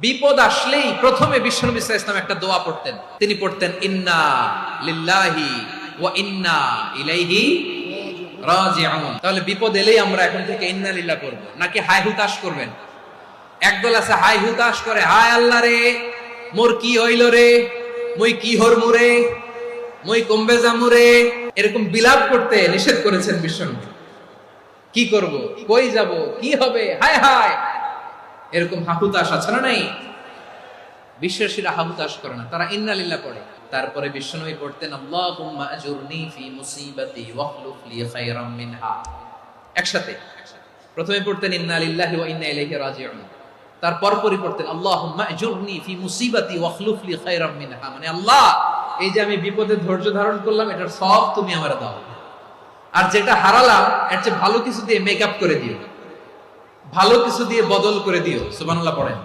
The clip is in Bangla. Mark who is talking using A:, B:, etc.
A: বিপদ আসলেই প্রথমে বিশ্বনবী সাল্লাল্লাহু আলাইহি ওয়াসাল্লাম একটা দোয়া পড়তেন। তিনি পড়তেন ইন্না লিল্লাহি ওয়া ইন্না ইলাইহি রাজিউন। তাহলে বিপদ এলেই আমরা এখন থেকে ইন্না লিল্লাহ করব, নাকি হাই হুতাশ করবেন? একদল আছে হাই হুতাশ করে, হায় আল্লাহ রে মোর কি হইল রে, মুই কি হরমু রে, মুই কমবে যামু রে, এরকম বিলাপ করতে নিষেধ করেছেন বিশ্বনবী। কি করব, কই যাব, কি হবে, হায় হায়, এরকম হাহুতাশ আছে না? নাই। বিশ্বাসীরা হাহুতাশ করে না, তারা ইন্না লিল্লাহ পড়ে। তারপরে বিশ্বনবী পড়তেন আল্লাহুম্মা আজুরনি ফি মুসিবাতি ওয়াখলুফ লি খায়রাম মিনহা। একসাথে প্রথমে পড়তেন ইন্না লিল্লাহি ওয়া ইন্না ইলাইহি রাজিউন, তারপর পরে পড়তেন আল্লাহুম্মা আজুরনি ফি মুসিবাতি ওয়াখলুফ লি খায়রাম মিনহা, মানে আল্লাহ এই যে আমি বিপদে ধৈর্য ধারণ করলাম এটার সব তুমি আমারে দাও, আর যেটা হারালাম এর চেয়ে ভালো কিছু দিয়ে মেকআপ করে দিও, ভালো কিছু দিয়ে বদল করে দিও। সুবহানাল্লাহ পড়েন।